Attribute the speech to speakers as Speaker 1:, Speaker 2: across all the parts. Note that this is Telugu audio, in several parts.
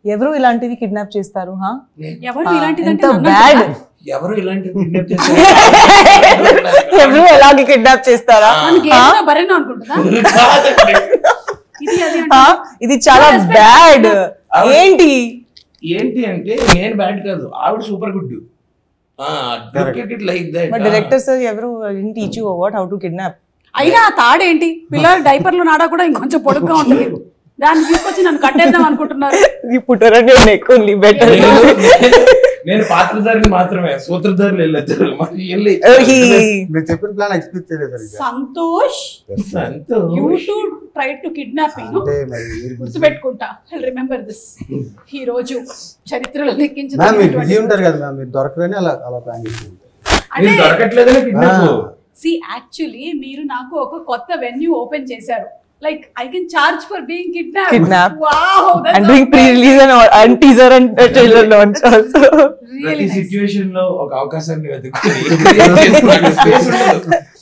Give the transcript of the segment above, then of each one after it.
Speaker 1: ఎవరు ఇలాంటివి కిడ్నాప్ చేస్తారు?
Speaker 2: ఎవరు ఇలాంటిది
Speaker 1: ఎంత బ్యాడ్.
Speaker 3: ఎవరు ఇలాంటివి కిడ్నాప్ చేస్తారు?
Speaker 1: ఎవరు ఎలాగే కిడ్నాప్ చేస్తారా?
Speaker 2: బరేనో అనుకుంటుందా?
Speaker 1: ఇది చాలా బ్యాడ్. ఏంటి
Speaker 3: ఏంటి అంటే నేను బ్యాడ్ కాదు, ఆవిడ సూపర్ గుడ్.
Speaker 1: డైరెక్టర్ సార్ ఎవరు teach you what how to kidnap?
Speaker 2: అయినా తాడేంటి, పిల్లల డైపర్లు నాడా కూడా ఇంకొంచెం పొడుగ్గా ఉంటుంది, దాన్ని తీసుకొచ్చి నన్ను కట్టేద్దాం అనుకుంటున్నారు.
Speaker 3: నేను పాత్రధారిని మాత్రమే, సూత్రధారులు వెళ్ళొచ్చారు.
Speaker 4: చెప్పిన ప్లాన్ ఎక్స్పెక్ట్ చేయలేదు.
Speaker 2: Santosh you to try to kidnap me. గుర్తుపెట్టుకుంటా, ఐ రిమెంబర్ దిస్. ఈ రోజు చరిత్రలో లెక్కించిన
Speaker 4: బిజీ ఉంటారు కదా మ్యామ్, మీరు దొరకదని అలా ప్లాన్ చేసి
Speaker 2: అంటే
Speaker 3: దొరకట్లేదని కిడ్నాప్.
Speaker 2: సి యాక్చువల్లీ మీరు నాకు ఒక కొత్త వెన్యూ ఓపెన్ చేశారు. Like I can charge for being kidnapped. Wow, that's
Speaker 1: and doing pre-release and teaser and trailer launch also.
Speaker 3: Really situation లో ఒక అవకాశాన్ని వెతుకుని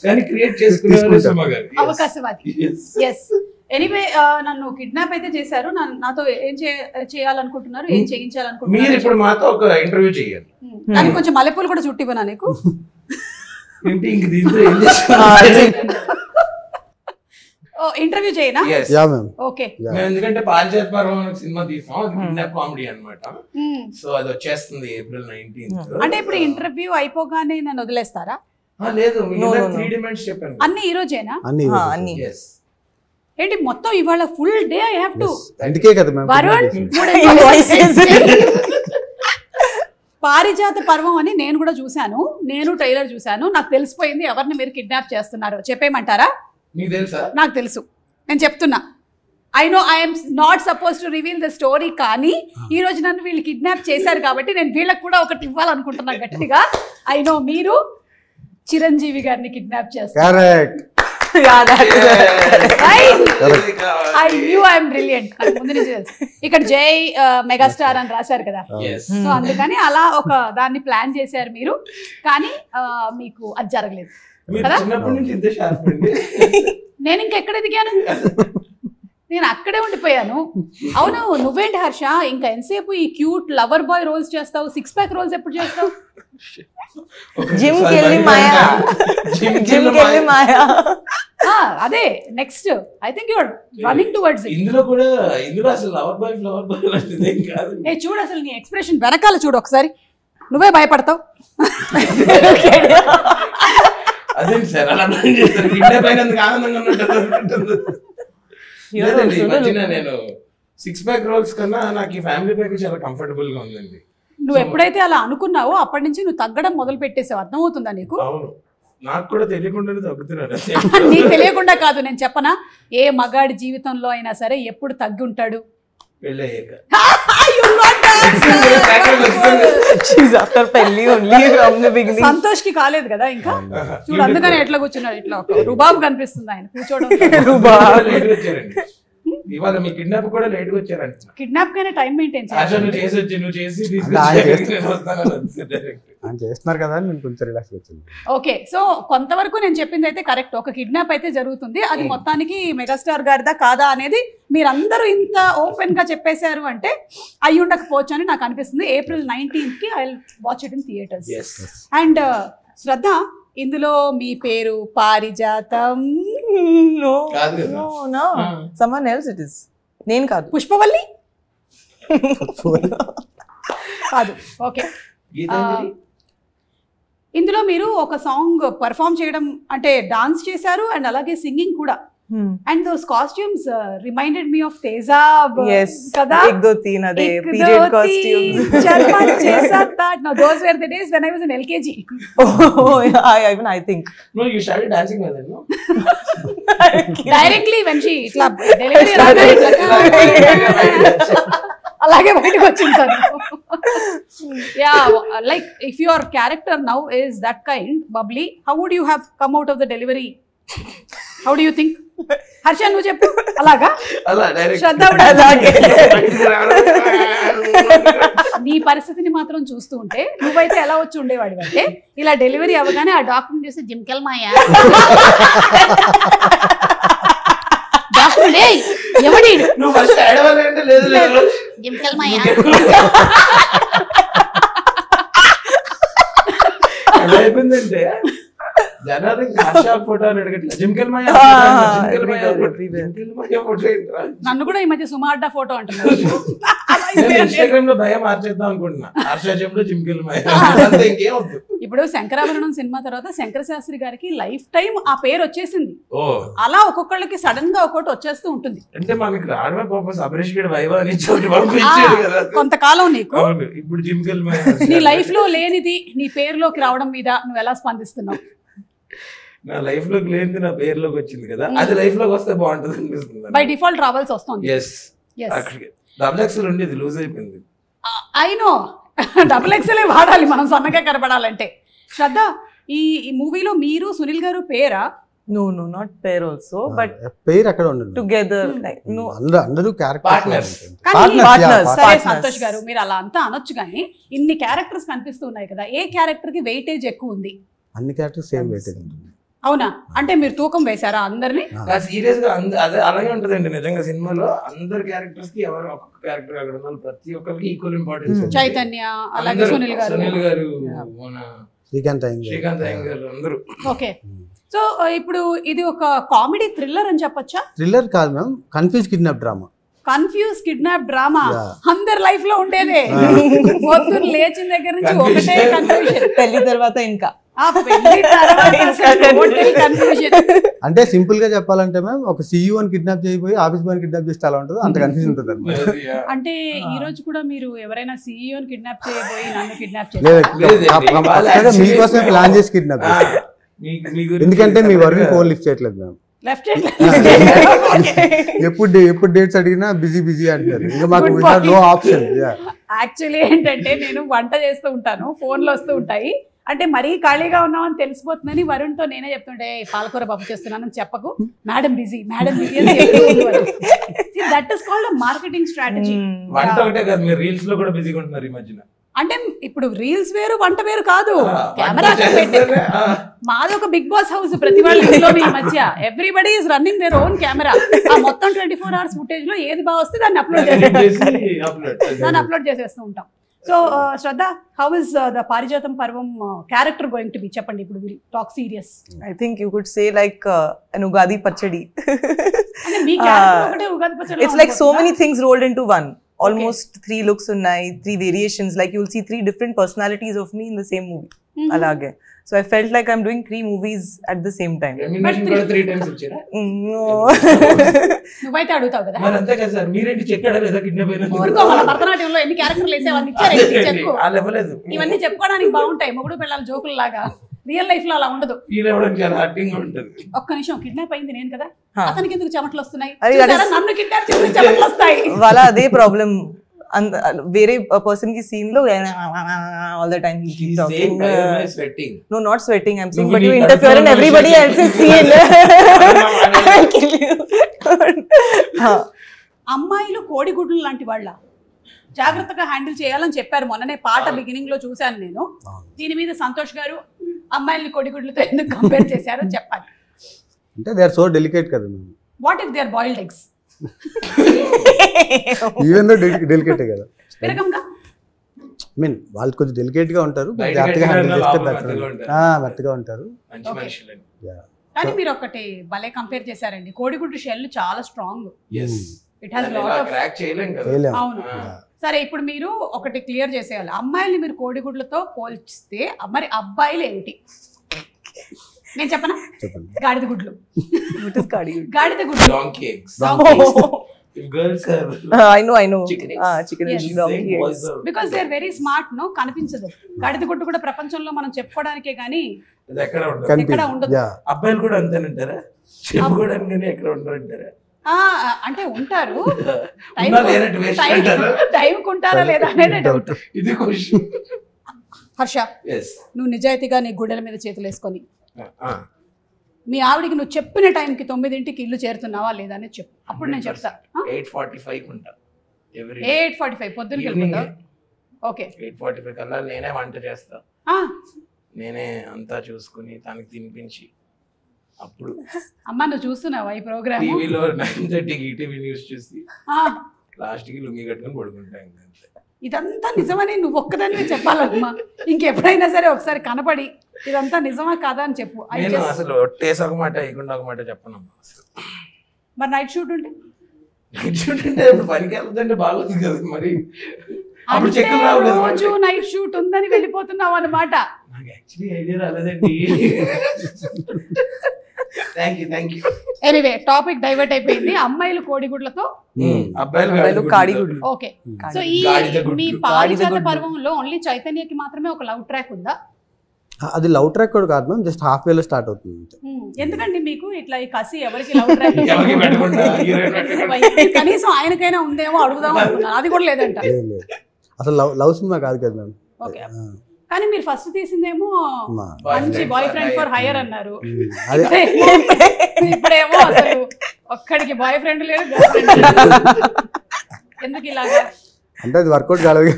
Speaker 3: కానీ క్రియేట్ చేసుకున్నారు సుమగారు.
Speaker 2: అవకాశవాది. yes ఎనీవే నన్ను కిడ్నాప్ అయితే చేశారు. నాతో ఏం చేయాలనుకుంటున్నారు, ఏం చేయించాలనుకుంటున్నారు?
Speaker 3: మీరు ఇప్పుడు మాతో ఒక ఇంటర్వ్యూ చేయాలి.
Speaker 2: దానికి కొంచెం మల్లెపూలు కూడా చుట్టివనా నీకు?
Speaker 3: ఏంటి ఇంక దీంతో ఏం చేస్తారు?
Speaker 2: ఇంటర్వ్యూ చేయనా? ఓకే.
Speaker 3: ఎందుకంటే పారిజాత పర్వం సినిమా తీసాం, అది కిడ్నాప్ కామెడీ అన్నమాట. సో అది వచ్చేస్తుంది April 19th.
Speaker 2: అంటే ఇప్పుడు ఇంటర్వ్యూ అయిపోగానే నన్ను వదిలేస్తారా?
Speaker 3: లేదు, 3 డిమాండ్స్ చెప్పాను.
Speaker 2: అన్ని ఈ రోజేనా?
Speaker 4: అన్ని.
Speaker 2: ఏంటి మొత్తం ఇవాళ full day I have to.
Speaker 4: అందుకే కదా మ్యామ్
Speaker 2: వరుణ్ పారిజాత పర్వం అని నేను కూడా చూశాను, నేను ట్రైలర్ చూశాను. నాకు తెలిసిపోయింది ఎవరిని మీరు కిడ్నాప్ చేస్తున్నారు. చెప్పేయమంటారా?
Speaker 3: నీకు తెలుసా?
Speaker 2: నాకు తెలుసు, నేను చెప్తున్నా. I know I'm not suppose to reveal the story, కానీ ఈ రోజు నన్ను వీళ్ళు కిడ్నాప్ చేశారు కాబట్టి నేను వీళ్ళకి కూడా ఒకటి ఇవ్వాలనుకుంటున్నా గట్టిగా. ఐ నో మీరు చిరంజీవి గారిని కిడ్నాప్ చేస్తారు. ఇక్కడ జై మెగాస్టార్ అని రాశారు కదా, సో అందుకని అలా ఒక దాన్ని ప్లాన్ చేశారు మీరు, కానీ మీకు అది జరగలేదు కదా. నేను ఇంకెక్కడ ఎదిగాను, నేను అక్కడే ఉండిపోయాను. అవును, నువ్వేంటి హర్ష ఇంకా ఎంతసేపు ఈ క్యూట్ లవర్ బాయ్ రోల్స్ చేస్తావు, 6 ప్యాక్ రోల్స్ ఎప్పుడు చేస్తావు?
Speaker 1: జిమ్ కెళ్ళి మాయా.
Speaker 2: అదే next I think you are running towards it.
Speaker 3: ఇందులో అసలు లవర్ బాయ్ లాంటిది ఏం కాదు.
Speaker 2: చూడు అసలు నీ ఎక్స్ప్రెషన్ వెనకాల చూడు ఒకసారి, నువ్వే భయపడతావు.
Speaker 3: అదేంటి సార్ అలా ప్లాన్ చేస్తారు? కిడ్నాప్ అయినందుకు ఆనందంగా ఉన్నట్టు. నేను 6 ప్యాక్ రోల్స్ కన్నా నాకు ఈ ఫ్యామిలీ ప్యాక్ చాలా కంఫర్టబుల్ గా ఉందండి.
Speaker 2: నువ్వు ఎప్పుడైతే అలా అనుకున్నావో అప్పటి నుంచి నువ్వు తగ్గడం మొదలు పెట్టేసావు. అర్థమవుతుందా నీకు?
Speaker 3: అవును, నాకు కూడా తెలియకుండానే తగ్గుతున్నాను.
Speaker 2: నీకు తెలియకుండా కాదు, నేను చెప్పనా, ఏ మగాడి జీవితంలో అయినా సరే ఎప్పుడు తగ్గి ఉంటాడు? సంతోష్ కి కాలేదు కదా ఇంకా, చూడు అందుకని ఎట్లా కూర్చున్నాడు, ఇట్లా రుబాబు కనిపిస్తుంది ఆయన కూర్చోవడం.
Speaker 3: ఇవాళ మీ కిడ్నాప్ కూడా లేట్ గా వచ్చారంట.
Speaker 2: కిడ్నాప్ కైనా టైం మెయింటైన్
Speaker 4: చేస్తున్నారు కదా, నేను కొంచెం రిలాక్స్ వచ్చింది.
Speaker 2: ఓకే, సో కొంతవరకు నేను చెప్పింది అయితే కరెక్ట్. ఒక కిడ్నాప్ అయితే జరుగుతుంది, అది మొత్తానికి మెగాస్టార్ గారిదా కాదా అనేది మీరందరూ ఇంత ఓపెన్ గా చెప్పేశారు అంటే అయి ఉండకపోవచ్చు అని నాకు అనిపిస్తుంది. April 19th కి I will watch it in theatres. And Shraddha, ఇందులో మీ పేరు పారిజాతం?
Speaker 1: someone else it is. నేను కాదు.
Speaker 2: పుష్పవల్లి కాదు. ఓకే, ఇందులో మీరు ఒక సాంగ్ పర్ఫామ్ చేయడం అంటే డాన్స్ చేశారు అండ్ అలాగే సింగింగ్ కూడా. And those costumes reminded me of Tezab.
Speaker 1: Yes,
Speaker 2: kada
Speaker 1: ek do teen ade period costumes.
Speaker 2: Charma chesa tha. No, those were the days when I was in LKG.
Speaker 1: Oh yeah, even I think.
Speaker 3: No, you started dancing with her, no?
Speaker 2: Directly when she itla delivery alage baitu vachintaru. Yeah, like if your character now is that kind bubbly, how would you have come out of the delivery? How do you think? Harsha నువ్వు చెప్పు. అలాగా శ్రద్ధ నీ పరిస్థితిని మాత్రం చూస్తూ ఉంటే నువ్వైతే ఎలా వచ్చి ఉండేవాడి అంటే ఇలా డెలివరీ అవ్వగానే ఆ డాక్టర్ని చూసి జిమ్కెల్ మాయా డాక్టర్ ఎవడి
Speaker 3: నువ్వు ఫస్ట్ ఏడవాలంటే లేదు లేదు
Speaker 2: జింకల్ మాయ
Speaker 3: ఎలా అయిపోయిందంటే జనాలు ఫోటో అని అడగట్లేదు జింకల్ మాయ ఫోటో ఏంట్రా?
Speaker 2: నన్ను కూడా ఈ మధ్య సుమార్డా ఫోటో అంటున్నారు.
Speaker 3: ఇన్స్టాగ్రామ్ లో భయం మార్చేద్దాం అనుకుంటున్నా. హర్షజంలో జింకల్ మాయ అంతే, ఇంకేం వద్దు.
Speaker 2: ఇప్పుడు శంకరాభరణం సినిమా తర్వాత శంకర శాస్త్రి గారికి లైఫ్ టైం ఆ పేరు వచ్చేసింది.
Speaker 3: ఓ
Speaker 2: అలా ఒక్కొక్కళ్ళకి సడన్ గా ఒక్కొక్కటి వచ్చేస్తూ ఉంటుంది.
Speaker 3: అంటే మనకి రావడమే పాప అభిరేష్ గడ్ వైవా అని చోటు పంపించాడు కదా.
Speaker 2: కొంతకాలం నీకు
Speaker 3: అవును, ఇప్పుడు జింకల్ మాయ
Speaker 2: నీ లైఫ్ లో లేనిది నీ పేరులోకి రావడం మీద నువ్వు ఎలా స్పందిస్తున్నావు?
Speaker 3: నా లైఫ్ లోకి లేనిది నా పేరులోకి వచ్చింది కదా, అది లైఫ్ లోకి వస్తే బాగుంటుంది అనిపిస్తుంది.
Speaker 2: బై డిఫాల్ట్ రావాల్సి వస్తుంది.
Speaker 3: ఎస్, అక్కడికి డబుల్ ఎక్స్ఎల్ ఉండేది, లూజ్ అయిపోయింది.
Speaker 2: అయినో డబుల్ ఎక్స్ఎల్ వాడాలి మనం సన్నగా కనబడాలంటే. శ్రద్ధ, ఈ మూవీలో మీరు సునీల్ గారు పేరా?
Speaker 1: No, not pair also, but
Speaker 4: పేరు అక్కడ ఉండదు.
Speaker 1: together, like, no.
Speaker 4: అందరూ
Speaker 3: Partners.
Speaker 1: Partners.
Speaker 2: సరే సంతోష్ గారు, మీరు అలా అంతా అనొచ్చు కానీ ఇన్ని క్యారెక్టర్స్ కనిపిస్తూ ఉన్నాయి కదా, ఏ క్యారెక్టర్ కి వెయిటేజ్ ఎక్కువ ఉంది?
Speaker 4: అన్ని క్యారెక్టర్స్ సేమ్ వెయిటేజ్ ఉంటుంది.
Speaker 2: అవునా? అంటే మీరు తూకం వేశారా అందరినీ?
Speaker 3: సీరియస్ గా అదే అలాగే ఉంటదండి నిజంగా. సినిమాలో అందరు క్యారెక్టర్స్ కి ఎవరు ఒక్కొక్క క్యారెక్టర్ అక్కడ ఉన్నారు, ప్రతి ఒక్కరికి ఈక్వల్ ఇంపార్టెన్స్.
Speaker 2: చైతన్య, అలాగే సునీల్ గారు,
Speaker 3: మన
Speaker 4: శ్రీకాంత్
Speaker 3: అయ్యంగార్ అందరూ.
Speaker 2: ఓకే, సో ఇప్పుడు ఇది ఒక కామెడీ థ్రిల్లర్ అని చెప్పొచ్చా?
Speaker 4: థ్రిల్లర్ కాదు ma'am, confuse kidnap drama.
Speaker 2: Confuse kidnap drama అందరి లైఫ్ లో ఉండేదే. పొద్దున్న లేచిన దగ్గర నుంచి ఒకటే కన్ఫ్యూజన్.
Speaker 1: పెళ్లి తర్వాత ఇంకా
Speaker 4: అంటే సింపుల్ గా చెప్పాలంటే మ్యామ్, ఒక CEO అని కిడ్నాప్ చేయబోయి ఆఫీస్ బాయ్ కిడ్నాప్ చేస్తే అలా ఉంటుంది, అంత కన్ఫ్యూజన్ ఉంటుంది అనమాట.
Speaker 2: అంటే ఈ రోజు కూడా మీరు ఎవరైనా CEO ని కిడ్నాప్ చేయబోయి నన్ను కిడ్నాప్
Speaker 4: లేదు, మీకోసమే ప్లాన్ చేసి కిడ్నాప్ చేస్తారు. ఎందుకంటే మీ వర్క్ ఫోన్ లిఫ్ట్ చేయట్లేదు మ్యామ్. ఎప్పుడు డేట్స్ అడిగినా బిజీ అంటారు. ఇంకా మాకు నో ఆప్షన్.
Speaker 2: యాక్చువల్లీ ఏంటంటే నేను వంట చేస్తూ ఉంటాను, ఫోన్లు వస్తూ ఉంటాయి. అంటే మరీ ఖాళీగా ఉన్నామని తెలిసిపోతుందని వరుణ్తో నేనే చెప్తుంటే పాలకూర పప్పు చేస్తున్నానని చెప్పకు, మేడం బిజీ అని that is called marketing strategy.
Speaker 3: వంట ఒకటే కాదు, మీరు రీల్స్ లో కూడా బిజీగా ఉంటున్నారు ఈ మధ్యన.
Speaker 2: అంటే ఇప్పుడు రీల్స్ వేరు వంట వేరు కాదు, కెమెరా మాది ఒక బిగ్ బాస్ హౌస్. ప్రతి వాళ్ళ ఇంట్లో ఈ మధ్య everybody is running their own camera. ఆ మొత్తం 24 hours ఫుటేజ్ లో ఏది బాగా వస్తే దాన్ని అప్లోడ్ చేసేస్తూ ఉంటాం. So Shraddha, how is the పారిజాతం పర్వం క్యారెక్టర్ గోయింగ్ టు బి? చెప్పండి, ఇప్పుడు will talk serious.
Speaker 1: I think you could say like an Ugadi Pachadi.
Speaker 2: అంటే మీ క్యారెక్టర్ ఒకటే ఉగాది పచ్చడి.
Speaker 1: It's like so many things rolled into one. Almost 3 looks unnai, 3 variations. Like you'll see 3 different personalities of me in the same movie. Alage. So I felt like I'm doing 3 movies at the same time.
Speaker 3: Remuneration కూడా 3 times ఇచ్చారా?
Speaker 1: No.
Speaker 2: నువ్వైతే అడుగుతావు కదా.
Speaker 3: మరి అంతే కదా సార్, మీరేంటి చెక్కాడా లేదా కిడ్నాప్ అయినా?
Speaker 2: మన భరతనాట్యంలో ఎన్ని క్యారెక్టర్లు వేసేవాళ్ళు ఇచ్చారు.
Speaker 3: ఆ లెవలేదు.
Speaker 2: ఇవన్నీ చెప్పుకోవడానికి బాగుంటాయి, మొగుడు పిల్లల జోకులు లాగా. రియల్ లైఫ్ లో అలా ఉండదు.
Speaker 3: ఫీల్ అవ్వడానికి చాలా హార్టింగ్ ఉంటుంది.
Speaker 2: ఒక్క నిమిషం, కిడ్నాప్ అయింది నేను కదా, అతనికి ఎందుకు చెమటలు వస్తున్నాయి? నన్ను కిడ్నాప్ చేసి చెమటలు వస్తాయి.
Speaker 1: వాళ్ళ అదే ప్రాబ్లం. వేరే పర్సన్ కి సీన్ లో all the time he keeps talking.
Speaker 3: Sweating.
Speaker 1: No, not sweating, I'm saying, but you interfere in everybody else's scene. I'll kill you.
Speaker 2: అమ్మాయిలు కోడిగుడ్లు లాంటి వాళ్ళ జాగ్రత్తగా హ్యాండిల్ చేయాలని చెప్పారు. మొన్ననే పాట బిగినింగ్ లో చూశాను నేను. దీని మీద సంతోష్ గారు అమ్మాయిల్ని కోడిగుడ్లతో ఎందుకు కంపేర్ చేశారో చెప్పాలి.
Speaker 4: అంటే దే ఆర్ సో డెలికేట్ కదా ma'am.
Speaker 2: What if they are boiled eggs?
Speaker 4: Even though డెలికేటే కదా.
Speaker 2: విరగంగా
Speaker 4: మీన్ వాళ్ళు కొంచెం డెలికేట్ గా ఉంటారు, జాగ్రత్తగా హ్యాండిల్ చేస్తే మెత్తగా ఉంటారు.
Speaker 2: కానీ మీరు ఒకటి భలే కంపేర్ చేశారండి, కోడిగుడ్డు షెల్ చాలా strong. It has lot of
Speaker 3: crack చేయలేం కదా.
Speaker 2: అవును. సరే, ఇప్పుడు మీరు ఒకటి క్లియర్ చేసేయాలి, అమ్మాయిల్ని మీరు కోడిగుడ్లతో పోల్చిస్తే మరి అబ్బాయిలు ఏమిటి? నేను చెప్పనా? గాడిద గుడ్లు. గాడిద గుడ్లు.
Speaker 3: Donkey eggs. If girls have
Speaker 1: I know chicken
Speaker 2: yes.
Speaker 1: and donkey eggs.
Speaker 2: Because they are very smart, no? కనిపించదు. గాడిద గుడ్డు కూడా ప్రపంచంలో మనం చెప్పుకోవడానికే గానీ ఎక్కడ ఉండదు.
Speaker 3: అబ్బాయిలు కూడా అంతేనంటారా? చెప్పుకోవడానికి ఎక్కడ ఉంటారంటారా?
Speaker 2: అంటే ఉంటారు, టైం ఉంటారా లేదా అనేది డౌట్.
Speaker 3: ఇది క్వశ్చన్.
Speaker 2: హర్ష, నువ్వు నిజాయితీగా నీ గుడ్డల మీద చేతులు వేసుకొని మీ ఆవిడికి నువ్వు చెప్పిన టైంకి 9ంటికి ఇల్లు చేరుతున్నావా లేదా అనేది చెప్పు, అప్పుడు నేను చెప్తా. 8:45 పొద్దున్నకి వెళ్ళిపోతా. ఓకే,
Speaker 3: 8:45 కల్లా నేనే వంట చేస్తా, నేనే అంతా చూసుకుని తనకి తినిపించి అప్పుడు
Speaker 2: అమ్మ నువ్వు చూస్తున్నావా ఈ ప్రోగ్రామ్?
Speaker 3: టీవీలో 9:30 ఈటీవీ న్యూస్ చూసి లాస్ట్ కి లుంగి కట్టుకొని పడుకుంటా.
Speaker 2: ఇదంతా నిజమని నువ్వు ఒక్కదాన్ని చెప్పాలమ్మా. ఇంకెప్పుడైనా సరే ఒకసారి కనపడి ఇదంతా నిజమా కాదా అని చెప్పు.
Speaker 3: నేను అసలు ఒట్టేసి ఒక మాట ఇకుండా ఒక మాట చెప్పనమ్మా అసలు.
Speaker 2: మరి నైట్ షూట్ ఉంటే
Speaker 3: నైట్ షూట్ అంటే ఇప్పుడు పనికి వెళ్తుంటే బాగుంది కదా మరి. అప్పుడు చెక్కులు రావు కదా.
Speaker 2: రోజు నైట్ షూట్ ఉందని వెళ్ళిపోతున్నావు అన్నమాట.
Speaker 3: నాకు యాక్చువల్లీ ఐడియా రాలేదండి. Thank you.
Speaker 2: Anyway topic divert అయిపోయింది. అమ్మాయిలు కోడిగుడ్లతో,
Speaker 3: అబ్బాయిలు
Speaker 1: కాడిగుడ్లు.
Speaker 2: ఓకే. సో ఈ మీ పారిజాత పర్వంలో ఓన్లీ చైతన్యకి మాత్రమే ఒక లవ్ ట్రాక్ ఉందా?
Speaker 4: అది లవ్ ట్రాక్ కూడా కాదు మ్యామ్, జస్ట్ హాఫ్ వేలో స్టార్ట్ అవుతుంది.
Speaker 2: ఎందుకండి మీకు ఇట్లా ఈ కసి ఎవరికి లవ్ ట్రాక్? కనీసం ఆయనకైనా ఉందేమో అడుగుదాం అనుకున్నాను, అది కూడా లేదంట.
Speaker 4: అసలు లవ్ సినిమా కాదు కదా మ్యామ్.
Speaker 2: ఓకే, కానీ మీరు ఫస్ట్ తీసిందేమో మంచి బాయ్ ఫ్రెండ్ ఫర్ హైయర్ అన్నారు. ఇప్పుడేమో అసలు ఒక్కడికి బాయ్ ఫ్రెండ్ లేడు, గర్ల్ ఫ్రెండ్ లేదు. ఎందుకు ఇలాగా?
Speaker 4: అంటే అది వర్కౌట్ కాలేదు.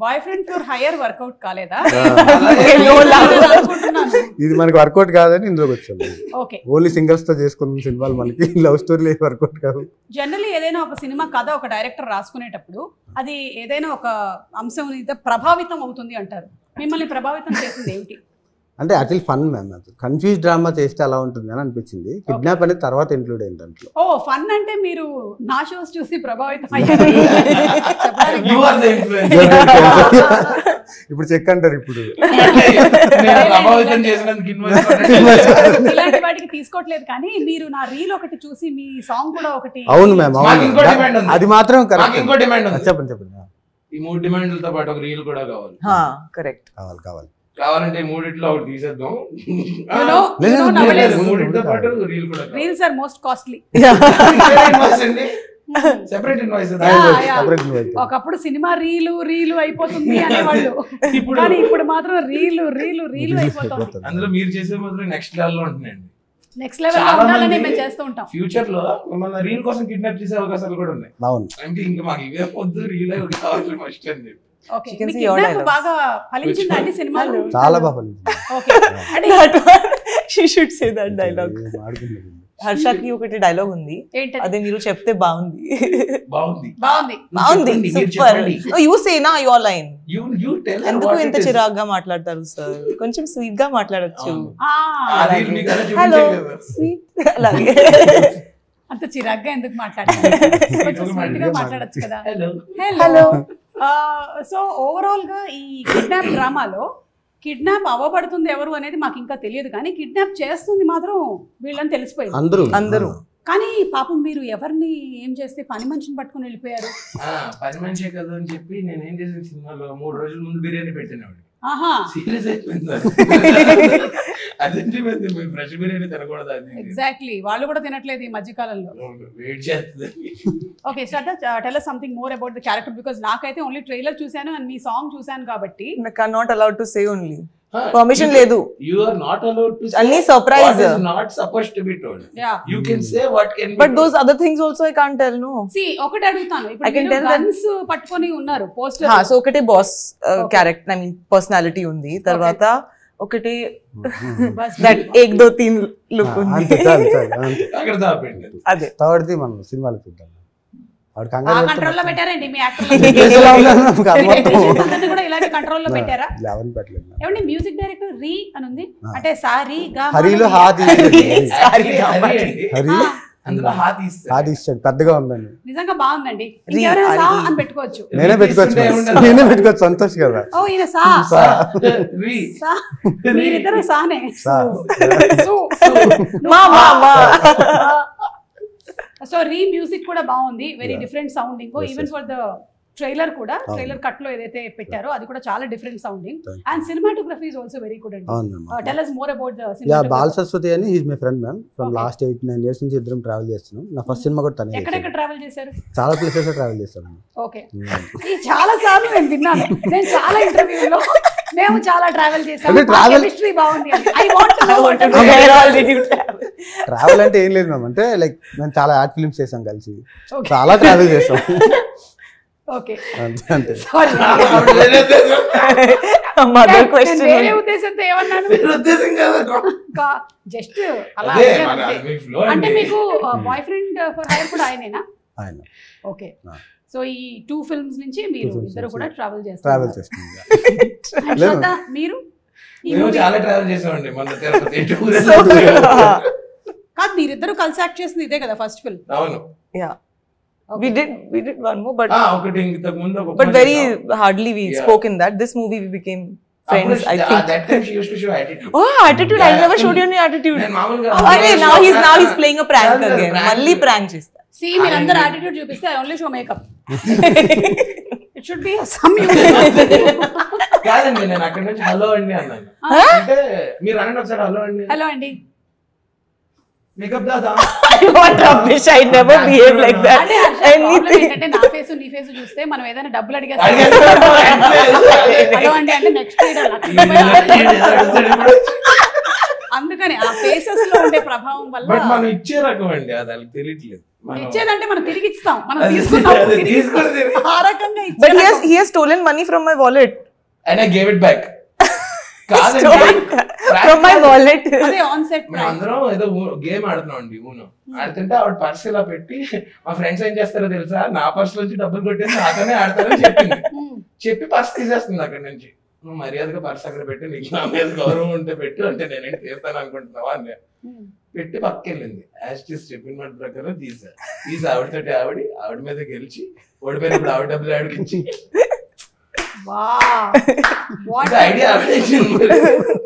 Speaker 2: Boyfriend for hire work out కాలేదా?
Speaker 4: ఇది మనకి వర్కౌట్ కాదని ఇందులోకి వచ్చాము.
Speaker 2: ఓకే,
Speaker 4: ఓన్లీ సింగిల్స్ తో చేసుకున్న సినిమాలు మనకి లవ్ స్టోరీ వర్కౌట్ కాదు.
Speaker 2: జనరల్లీ ఏదైనా ఒక సినిమా కథ ఒక డైరెక్టర్ రాసుకునేటప్పుడు అది ఏదైనా ఒక అంశం ప్రభావితం అవుతుంది అంటారు. మిమ్మల్ని ప్రభావితం చేసింది ఏమిటి?
Speaker 4: అంటే యాక్చువల్లీ ఫన్ మ్యామ్, అది కన్ఫ్యూజ్ డ్రామా చేస్తే అలా ఉంటుంది అని అనిపించింది. కిడ్నాప్ అనేది తర్వాత ఇంక్లూడ్ అయింది దాంట్లో.
Speaker 2: ఓ ఫన్ అంటే మీరు నా షోస్ చూసి ప్రభావితం అయ్యారు.
Speaker 4: ఇప్పుడు చెక్ అంటారు. ఇప్పుడు
Speaker 2: ఇలాంటి వాటికి తీసుకోవట్లేదు, కానీ మీరు నా రీల్ ఒకటి చూసి మీ సాంగ్ కూడా ఒకటి.
Speaker 4: అవును మ్యామ్, అవును, అది మాత్రం కరెక్ట్. చెప్పండి.
Speaker 3: ఈ 3 డిమాండ్లతో పాటు ఒక రీల్ కూడా కావాలి.
Speaker 1: కరెక్ట్,
Speaker 3: కావాలంటే 3 ఒకటి తీసేద్దాం.
Speaker 2: మూడిట్లో పాటు reels are most costly.
Speaker 3: Separate invoice.
Speaker 2: ఒకప్పుడు సినిమా రీలు అయిపోతుంది అనేవాళ్ళు, కానీ ఇప్పుడు మాత్రం రీలు అయిపోతుంది.
Speaker 3: అందులో మీరు చేసే మాత్రం నెక్స్ట్ లెవెల్ లో ఉంటున్నాయండి.
Speaker 2: నెక్స్ట్ లెవెల్ లో ఉండాలని మేము చేస్తూ ఉంటాం.
Speaker 3: ఫ్యూచర్ లో మన రీల్ కోసం కిడ్నాప్ చేసే అవకాశాలు కూడా ఉన్నాయి. అంటే ఇంకా మాకు ఇవే పొద్దు రీల్ కావాలి ఫస్ట్ అని చెప్పి.
Speaker 2: బాగా ఫలించిందా అండి సినిమాలు?
Speaker 4: చాలా బాగా ఫలించింది.
Speaker 1: హర్షకి ఒకటి డైలాగ్ ఉంది, అదే మీరు చెప్తే బాగుంది. యూ సే నా యువర్ లైన్. ఎందుకు ఇంత చిరాగ్గా మాట్లాడతారు సార్? కొంచెం స్వీట్ గా మాట్లాడచ్చు. హలో స్వీట్, అలాగే
Speaker 2: అంత చిరాగ్గా ఎందుకు మాట్లాడారు? కొంచెం స్వీట్ గా మాట్లాడచ్చు కదా.
Speaker 1: హలో.
Speaker 2: సో ఓవరాల్ గా ఈ కిడ్నాప్ డ్రామాలో కిడ్నాప్ అవ్వబడుతుంది ఎవరు అనేది మాకు ఇంకా తెలియదు, కానీ కిడ్నాప్ చేస్తుంది మాత్రం వీళ్ళని తెలిసిపోయింది
Speaker 1: అందరూ.
Speaker 2: కానీ పాపం మీరు ఎవరిని ఏం చేస్తే పని మనిషిని పట్టుకుని వెళ్ళిపోయారు.
Speaker 3: పని మనిషే కదా అని చెప్పి నేను ఏం చేసిన సినిమాలో 3 రోజుల ముందు బిర్యానీ పెట్టినవాడు. సీరియస్ అయిపోయింది. అదేంటి ఫ్రెష్ బిర్యానీ తినకూడదు.
Speaker 2: ఎగ్జాక్ట్లీ, వాళ్ళు కూడా తినట్లేదు ఈ మధ్య కాలంలో.
Speaker 3: వెయిట్ చేస్తుంది.
Speaker 2: Okay, tell us something more about the character, because నాకైతే ఓన్లీ ట్రైలర్ చూసాను అండ్ మీ సాంగ్ చూసాను కాబట్టి.
Speaker 1: I'm not allowed to say only. Permission లేదు.
Speaker 3: You are not allowed to say.
Speaker 1: Only surprise.
Speaker 3: What is not supposed to be told.
Speaker 2: Yeah.
Speaker 3: You can say what can be.
Speaker 1: But those other things also I can't tell, no.
Speaker 2: See, ఒకటి అడుగుతాను. ఇప్పుడు మీరు గన్స్ పట్టుకొని ఉన్నారు పోస్టర్.
Speaker 1: సో ఒకటే boss character, I mean personality ఉంది. తర్వాత ఒకటి దట్ 1 2 3 లుక్ ఉంది.
Speaker 3: అక్కడ దాపండి.
Speaker 1: అదే
Speaker 4: థర్డ్ది మనం సినిమాలో చూద్దాం.
Speaker 2: కంట్రోల్లో పెట్టారండి మీ యాక్టర్లు కూడా ఇలాంటి కంట్రోల్లో పెట్టారా? ఏమండి మ్యూజిక్ డైరెక్టర్ రీ అని ఉంది, అంటే సారీ గా
Speaker 4: హరిలో పెద్దగా ఉందండి.
Speaker 2: నిజంగా బాగుందండి. ఇంకెవరైనా సా అని పెట్టుకోవచ్చు.
Speaker 4: నేనే పెట్టుకోవచ్చు. సంతోష్ కదా.
Speaker 2: ఓ ఈయన సా, మీరిద్దరు సానే. సో రీ మ్యూజిక్ కూడా బాగుంది, very different sounding. Even for the trailer కూడా, ట్రైలర్ కట్ లో ఏదైతే పెట్టారో అది కూడా చాలా different sounding. And cinematography is also very good అండి. Tell us more about the cinematography.
Speaker 4: Bal Saraswati అని he is my friend ma'am. From last 8-9 years నుంచి ఇద్దరం ట్రావెల్ చేస్తున్నాం. నా ఫస్ట్ సినిమా కూడా తనే.
Speaker 2: ఎక్కడెక్కడ ట్రావెల్ చేశారు?
Speaker 4: చాలా ప్లేసెస్ ట్రావెల్ చేశాను.
Speaker 2: ఓకే, ఈ చాలా సార్లు నేను విన్నాను, నేను చాలా ఇంటర్వ్యూలో మేము చాలా ట్రావెల్ చేసాము. కెమిస్ట్రీ బాగుంది. I want to know what
Speaker 4: travel అంటే ఏం లేదు మ్యామ్, అంటే లైక్ మేము చాలా యాడ్ ఫిల్మ్స్ చేసాం కలిసి, చాలా ట్రావెల్ చేసాం.
Speaker 2: ఓకే,
Speaker 4: అంతే.
Speaker 1: mother question.
Speaker 2: వేరే ఉద్దేశంతో ఏమన్నాను?
Speaker 3: ఉద్దేశం కదా,
Speaker 2: జస్ట్ అలా
Speaker 3: అదే
Speaker 2: అడిగాను
Speaker 3: మన
Speaker 2: అంతే.
Speaker 3: మీ flow
Speaker 2: అంటే
Speaker 3: అండి.
Speaker 2: మీకు బాయ్ ఫ్రెండ్ ఫర్ హైర్ కూడా ఆయనేనా?
Speaker 4: ఆయన
Speaker 2: ఓకే.
Speaker 4: ఆ.
Speaker 2: సో ఈ 2 ఫిల్మ్స్ నుంచి మీరు
Speaker 4: films
Speaker 2: ఇద్దరు
Speaker 4: నుంచి
Speaker 2: కూడా ట్రావెల్
Speaker 4: ట్రావెల్
Speaker 2: చేస్తారు.
Speaker 4: చేస్తుంది.
Speaker 2: And
Speaker 4: లేదు.
Speaker 2: శ్రద్ధ, మీరు ఈ
Speaker 3: మేము
Speaker 2: movie-
Speaker 3: చాలా ట్రావెల్ చేసామండి మన తిరుపతి
Speaker 2: కాదు, మీరిద్దరు కలిసి యాక్ట్ చేసింది ఇదే కదా ఫస్ట్ ఫిల్మ్?
Speaker 3: అవును.
Speaker 1: Yeah. We did one more, but
Speaker 3: ఒకటి ఇంతకు ముందు ఒక
Speaker 1: but very hardly we
Speaker 3: Yeah.
Speaker 1: spoke in that. This movie we became friends, I think.
Speaker 3: That time she used to show attitude.
Speaker 1: Oh, attitude! I never showed you any attitude.
Speaker 3: నేను మామూలుగా
Speaker 1: Okay, now he's playing a prank again. Malli prank chesta.
Speaker 2: See, మీరందరూ యాటిట్యూడ్ చూపిస్తే I only show makeup. It should be some
Speaker 3: కాదండి, నేను అక్కడ నుంచి హలో అండి అన్నాను. అంటే మీరు అనండి ఒకసారి హలో అండి.
Speaker 2: హలో అండి
Speaker 3: makeup Dada.
Speaker 1: What rubbish! I never behave like that.
Speaker 2: అంటే ప్రాబ్లం
Speaker 1: Anything.
Speaker 2: ఏంటంటే నా ఫేస్ నీ ఫేస్ చూస్తే మనం ఏదైనా డబ్బులు అడిగేస్తాం.
Speaker 3: అడిగేస్తాను.
Speaker 2: హలో అండి అంటే నెక్స్ట్ అందుకని ఆ ఫేసెస్ లో ఉండే ప్రభావం
Speaker 3: బట్
Speaker 2: వల్ల
Speaker 3: మనం ఇచ్చే రకం అండి, అది వాళ్ళకి తెలియట్లేదు. మనం
Speaker 2: ఇచ్చేదంటే మనం తిరిగి ఇస్తాం, మనం
Speaker 3: అది
Speaker 2: తీసుకున్నాం
Speaker 3: అది
Speaker 2: తిరిగి
Speaker 3: తీసుకొని
Speaker 2: ఇస్తాం.
Speaker 3: తిరిగి.
Speaker 2: ఆ రకంగా
Speaker 1: But
Speaker 2: ఇచ్చే
Speaker 1: he has stolen money from my wallet.
Speaker 3: And I gave it back. కాదండి,
Speaker 1: Stolen from my wallet.
Speaker 2: అదే ఆన్ సెట్
Speaker 3: మేము అందరం ఏదో గేమ్ ఆడుతున్నాం అండి ఊనో. ఆడుతుంటే ఆవిడ పర్స్ ఇలా పెట్టి మా ఫ్రెండ్స్ ఏం చేస్తారో తెలుసా, నా పర్స్ నుంచి డబ్బులు కొట్టేసి నాతోనే ఆడతారని చెప్పింది. చెప్పి పర్స్ తీసేస్తుంది అక్కడ నుంచి. నువ్వు మర్యాదగా పర్స్ అక్కడ పెట్టి, నీకు నా మీద గౌరవం ఉంటే పెట్టు, అంటే నేనేం చేస్తాను అనుకుంటున్నావా అని పెట్టి పక్కకెళ్ళింది. యాజ్ చెప్పిన మాట ప్రకారం తీసి ఆవిడతోటి ఆవిడ మీద గెలిచి ఓడిపోయినప్పుడు ఆవిడ డబ్బులు ఆవిడకి ఇచ్చి ఐడియా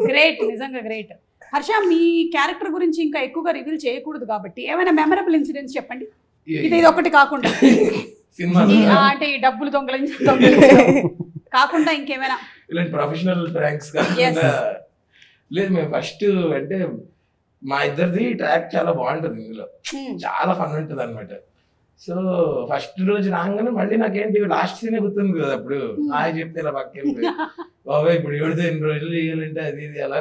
Speaker 2: గ్రేట్, నిజంగా గ్రేట్. హర్ష, మీ క్యారెక్టర్ గురించి ఇంకా ఎక్కువగా రివీల్ చేయకూడదు కాబట్టి ఏమైనా మెమరబుల్ ఇన్సిడెంట్స్ చెప్పండి. ఇది ఒకటి కాకుండా
Speaker 3: సినిమా
Speaker 2: అంటే ఈ డబ్బులు దొంగలించి కాకుండా ఇంకేమైనా
Speaker 3: ఇలాంటి ప్రొఫెషనల్ ప్రాంక్స్ కాకుండా లేదు. మేము ఫస్ట్ అంటే మా ఇద్దరిది ట్రాక్ చాలా బాగుంటుంది, ఇందులో చాలా ఫన్ ఉంటుంది అనమాట. సో ఫస్ట్ రోజు రాగానే మళ్ళీ నాకేంటి లాస్ట్ సీన్ గుర్తుంది కదా, అప్పుడు ఆయన చెప్తే ఇలా పక్కకెళ్ళి బాబాయ్ ఇప్పుడు ఎవరితో ఎన్ని రోజులు చేయాలంటే అది ఇది అలా.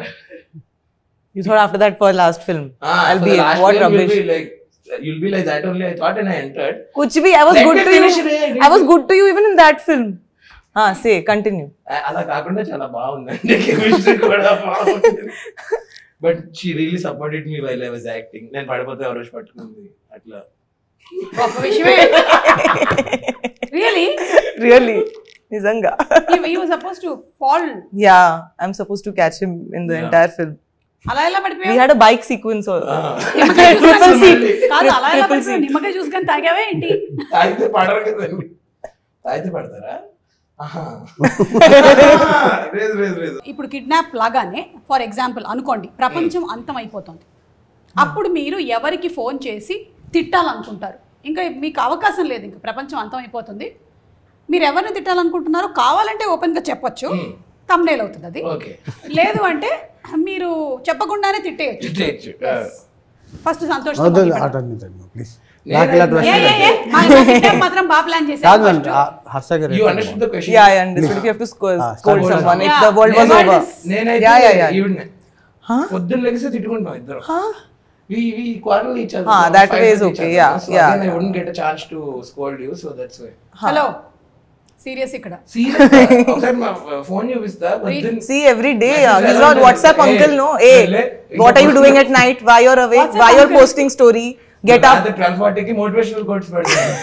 Speaker 1: You thought after that for last film I'll be what rubbish.
Speaker 3: You'll be like that only, I thought, and I entered.
Speaker 1: Kuch bhi, I was good to you. I was good to you even in that film. Say, continue.
Speaker 3: అలా కాకుండా చాలా బాగుందండి, కెమిస్ట్రీ కూడా బాగుంది. But she really supported me while I was acting. నేను పడిపోతే ఎవరో పట్టుకుంది అట్లా.
Speaker 2: గొప్ప విషయమే.
Speaker 1: Really? Nizanga.
Speaker 2: He was supposed to fall.
Speaker 1: Yeah, I'm supposed to catch him in the entire film.
Speaker 2: అలా ఎలా పడిపోయావు?
Speaker 1: We had a bike sequence also.
Speaker 3: Triple C.
Speaker 2: కాదు, అలా ఎలా పడిపోయావు? నిమ్మకాయ చూసుకొని తాగావే ఏంటి?
Speaker 3: తాగితే పడరు కదండి. తాగితే పడతారా?
Speaker 2: ఇప్పుడు కిడ్నాప్ లాగానే ఫర్ ఎగ్జాంపుల్ అనుకోండి, ప్రపంచం అంతం అయిపోతుంది. అప్పుడు మీరు ఎవరికి ఫోన్ చేసి తిట్టాలనుకుంటారు? ఇంకా మీకు అవకాశం లేదు, ఇంకా ప్రపంచం అంతం అయిపోతుంది. మీరు ఎవరిని తిట్టాలనుకుంటున్నారో కావాలంటే ఓపెన్ గా చెప్పొచ్చు, thumbnail అవుతుంది అది. లేదు అంటే మీరు చెప్పకుండానే తిట్టేయచ్చు. ఫస్ట్ సంతోష్ మాత్రం బాగా ప్లాన్ చేశారు.
Speaker 3: You understood the question?
Speaker 1: Yeah, I understood. If you have to scold someone, if the world was over.
Speaker 3: పొద్దున్న లెగిస్తే తిట్టుకుంటాం ఇద్దరు. We quarrel each other.
Speaker 1: That way is okay. Yeah.
Speaker 3: So again, I wouldn't get a chance to scold you, so that's why.
Speaker 2: Hello, serious ఇక్కడ.
Speaker 3: ఒకసారి మా ఫోన్ చూపిస్తా.
Speaker 1: See, every day he's not WhatsApp uncle, no. Hey, what are you doing at night? Why you're awake? Why you're posting story? Get up.
Speaker 3: 12:40 కి మోటివేషనల్ కోట్స్ పెడతాను.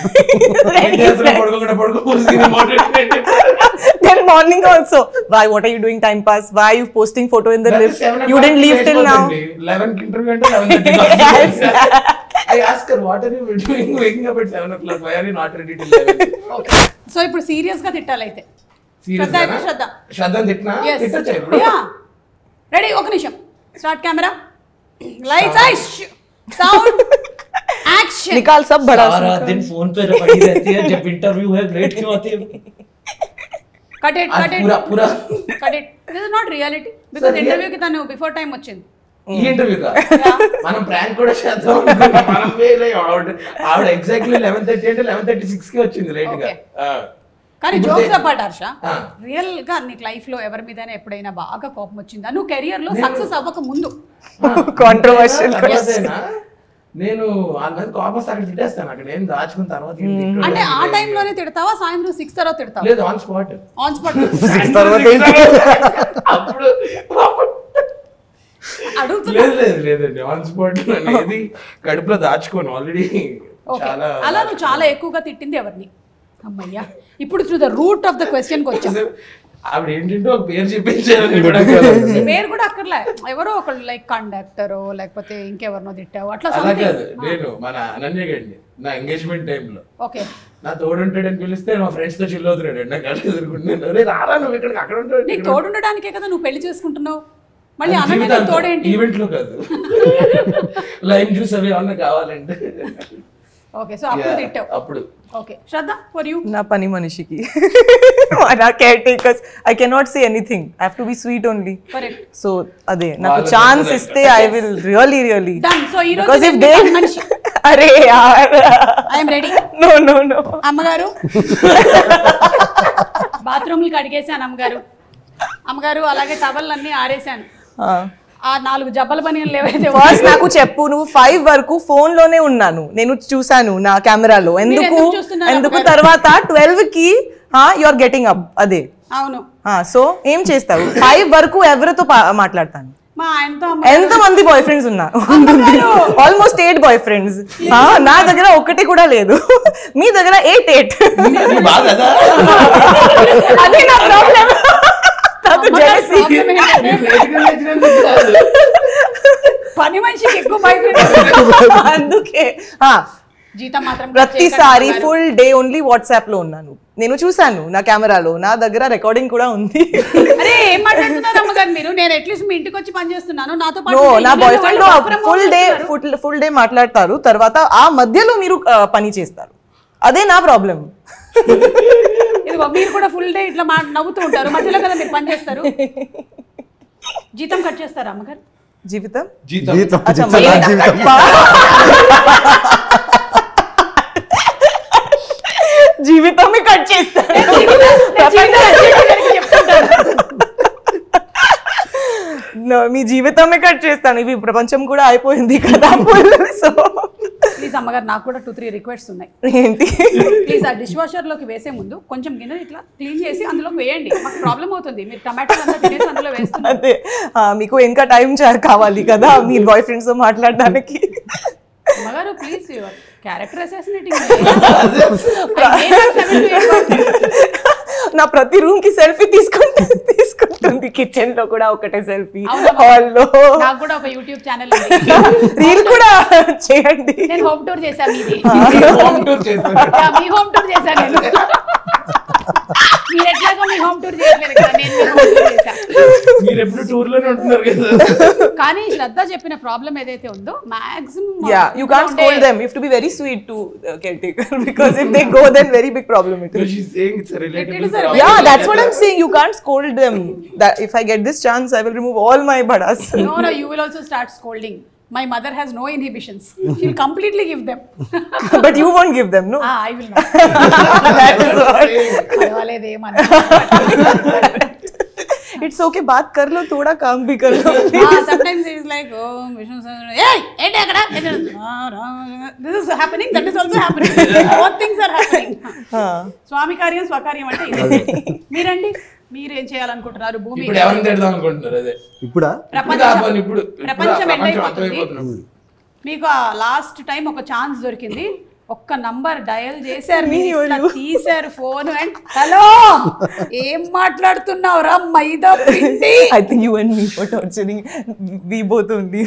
Speaker 1: Then morning also. Why? What are you doing? Time pass. Why are you posting photo in the lift? You didn't leave till now.
Speaker 3: 11 కి ఇంటర్వ్యూ అంటే 11:30. I ask her, what are you doing waking up at 7 o'clock? Why are you not ready till 11?
Speaker 2: Okay. So ఇప్పుడు సీరియస్ గా తిట్టాలైతే.
Speaker 3: శ్రద్ధ తిట్టినా తిట్టొచ్చా ఇప్పుడు?
Speaker 2: రెడీ, ఒక నిమిషం. Start camera, lights, ice, sound, action.
Speaker 1: निकाल सब बड़ा
Speaker 5: सारा दिन फोन पे पड़ी रहती है, जब इंटरव्यू है लेट क्यों आती है?
Speaker 2: कट इट
Speaker 3: पूरा
Speaker 2: cut it. This is not reality because interview కి తను బిఫోర్ టైం వచ్చింది.
Speaker 3: ఈ ఇంటర్వ్యూ కా మనం ప్రాంక్ కూడా చేద్దాం. మనం ఆవిడ ఎగ్జాక్ట్లీ 11:30 అంటే 11:36 కి వచ్చింది లేట్ గా.
Speaker 2: కానీ జోక్స్ అపార్ట్ హర్ష, రియల్ గా నీకు లైఫ్ లో ఎవరి మీదైనా ఎప్పుడైనా బాగా కోపం వచ్చిందా? నువ్వు కెరియర్ లో సక్సెస్ అవ్వక ముందు?
Speaker 1: కాంట్రోవర్షియల్.
Speaker 3: నేను వాళ్ళ మీద కోపం అక్కడ తిట్టేస్తాను, అక్కడ ఏం దాచుకున్న తర్వాత ఏం తిట్టను.
Speaker 2: అంటే ఆ టైంలోనే తిడతావా, సాయంత్రం 6 తర్వాత తిడతావా?
Speaker 3: లేదు, ఆన్ స్పాట్.
Speaker 2: ఆన్ స్పాట్
Speaker 3: అప్పుడు
Speaker 2: అడుగుతున్నా.
Speaker 3: లేదండి, ఆన్ స్పాట్ అనేది కడుపులో దాచుకోను ఆల్రెడీ. చాలా
Speaker 2: అలా నువ్వు చాలా ఎక్కువగా తిట్టింది ఎవరిని? అమ్మయ్యా, ఇప్పుడు to the root of the question కి వచ్చాను.
Speaker 3: ఆవిడ ఏంటంటే ఒక పేరు చెప్పించారు,
Speaker 2: పేరు కూడా అక్కర్లే, ఎవరో ఒకళ్ళు లైక్ కండక్టరో లేకపోతే ఇంకెవరినో తిట్టావు అట్లా
Speaker 3: అలా
Speaker 2: something.
Speaker 3: కాదు. నేను మన అనన్య గండి నా ఎంగేజ్మెంట్ టైంలో
Speaker 2: ఓకే
Speaker 3: నా తోడుంటాడని పిలిస్తే మా ఫ్రెండ్స్ తో చిల్ అవుతున్నాడు, నా కళ్ళు ఎదుర్కొంటున్నాను. రే రారా నువ్వు ఇక్కడికి, అక్కడ ఉంటాడు.
Speaker 2: నీకు తోడుండడానికే కదా నువ్వు పెళ్లి చేసుకుంటున్నావు, మళ్ళీ అనన్య తోడేంటి?
Speaker 3: ఈవెంట్ లో కాదు, లైమ్ జ్యూస్ అవి ఏమన్నా కావాలంటే.
Speaker 2: ఓకే, సో అప్పుడు తిట్టావు.
Speaker 3: అప్పుడు
Speaker 2: ఓకే, శ్రద్ధ ఫర్ యూ.
Speaker 1: నా పని మనిషికి నా caretakers I cannot say anything, I have to be sweet only.
Speaker 2: Correct.
Speaker 1: So అదే నాకు ఛాన్స్ ఇస్తే I will really
Speaker 2: done. So ఈ రోజు
Speaker 1: బికాజ్ ఇఫ్ దే
Speaker 2: మనిషి
Speaker 1: అరే యార్
Speaker 2: ఐ యామ్ రెడీ.
Speaker 1: నో
Speaker 2: అమ్మగారు బాత్రూమ్లు కడిగేశాను అమ్మగారు. అమ్మగారు అలాగే టవల్లన్నీ ఆరేశాను. ఆ 4 జబ్బల పనిలు ఏవైతే
Speaker 1: ఫస్ట్ నాకు చెప్పు, నువ్వు 5 వరకు ఫోన్ లోనే ఉన్నాను, నేను చూసాను నా కెమెరాలో. ఎందుకు తర్వాత 12 కి యు ఆర్ గెటింగ్ అప్? అదే
Speaker 2: అవును.
Speaker 1: సో ఏం చేస్తావు? 5 వరకు ఎవరితో మాట్లాడతాను?
Speaker 2: మా ఆయనతో.
Speaker 1: ఎంత మంది బాయ్ ఫ్రెండ్స్ ఉన్నారు? Almost 8 boyfriends. నా దగ్గర ఒకటి కూడా లేదు, మీ దగ్గర 8. అదే నా ప్రాబ్లం.
Speaker 2: పని మనిషికి ఎక్కువ భయం.
Speaker 1: అందుకే
Speaker 2: జీతం మాత్రం
Speaker 1: ప్రతిసారి ఫుల్ డే ఓన్లీ వాట్సాప్ లో ఉన్నాను. నేను చూసాను నా కెమెరాలో, నా దగ్గర రికార్డింగ్ కూడా ఉంది.
Speaker 2: అరే ఏం మాట్లాడుతున్నారు అమ్మగారు మీరు? నేను అట్లీస్ట్ మీ ఇంటికి వచ్చి పని చేస్తున్నాను, నాతో పాటు
Speaker 1: నా బాయ్ ఫ్రెండ్ ఫుల్ డే మాట్లాడతారు, తర్వాత ఆ మధ్యలో మీరు పని చేస్తారు. అదే నా ప్రాబ్లం.
Speaker 2: ఇదిగో మీరు కూడా ఫుల్ డే ఇట్లా నవ్వుతూ ఉంటారు, మధ్యలో కదా మీరు పని చేస్తారు. జీతం కట్ చేస్తారా అమ్మగారు?
Speaker 1: జీవితం జీవితమే కట్ చేస్తారు. మీ జీవితమే కట్ చేస్తాను. ఇవి ప్రపంచం కూడా అయిపోయింది కదా. సో
Speaker 2: ప్లీజ్ అమ్మగారు, నాకు కూడా 2-3 రిక్వెస్ట్స్ ఉన్నాయి.
Speaker 1: ఏంటి?
Speaker 2: ప్లీజ్ ఆ డిష్ వాషర్ లోకి వేసే ముందు కొంచెం గిన్నె ఇట్లా క్లీన్ చేసి అందులో వేయండి. మాకు ప్రాబ్లం అవుతుంది, మీరు టమాటోలు అంతా తినేసి అందులో వేస్తున్నారు.
Speaker 1: అదే మీకు ఇంకా టైం కావాలి కదా మీ బాయ్ ఫ్రెండ్స్ తో మాట్లాడడానికి.
Speaker 2: అమ్మగారు ప్లీజ్, క్యారెక్టర్ అసాసినేటింగ్.
Speaker 1: నా ప్రతి రూమ్ కి సెల్ఫీ తీసుకుంటుంది, కిచెన్ లో కూడా ఒకటే సెల్ఫీ, హాల్ లో.
Speaker 2: నాకు కూడా ఒక యూట్యూబ్ ఛానల్
Speaker 1: రీల్ కూడా చేయండి.
Speaker 2: నేను హోమ్ టూర్ చేశాను, మీది
Speaker 3: హోమ్ టూర్ చేశాను.
Speaker 2: మీ హోమ్ టూర్ చేశాను నేను. మీరు ఎట్లాగో మీ హోమ్ టూర్ చేయట్లేదు కదా, నేను మీ హోమ్ టూర్ చేశాను.
Speaker 3: మీరు ఎప్పుడు టూర్ లోనే ఉంటున్నారు కదా.
Speaker 2: కానీ శ్రద్ధ చెప్పిన ప్రాబ్లం ఏదైతే ఉందో maximum
Speaker 1: you can't scold them. You have to be very sweet to caretaker, because if they go, then very big problem it is.
Speaker 3: She's saying it's a relatable
Speaker 2: It is a
Speaker 3: problem.
Speaker 1: Yeah, that's what I'm saying. You can't scold them. That if I get this chance, I will remove all my badas.
Speaker 2: No, you will also start scolding. My mother has no inhibitions. She'll completely give them.
Speaker 1: But you won't give them, no?
Speaker 2: I will not.
Speaker 1: That is what.
Speaker 2: పర్వాలేదేమన్నా.
Speaker 1: It's okay. बात कर लो, थोड़ा काम भी कर लो.
Speaker 2: Sometimes it is like, oh, Vishnu sir, hey, ఏంటి అక్కడ? This is happening. That is also happening. Both things are happening. స్వామి కార్యం స్వకార్యం అంటే ఇదే. మీరండి, మీరేం చేయాలనుకుంటున్నారు? భూమి
Speaker 3: ఇప్పుడు ఎవరిని తిడదాం అనుకుంటున్నారు? అదే
Speaker 4: ఇప్పుడా
Speaker 2: ప్రపంచం ఎండైపోతుంది. మీకు లాస్ట్ టైం ఒక ఛాన్స్ దొరికింది, ఒక్క నంబర్ డయల్ చేశారు, తీశారు ఫోన్ అండ్ హలో ఏం మాట్లాడుతున్నావు రా మైదా పిండి.
Speaker 1: I think you and me for torturing. We both only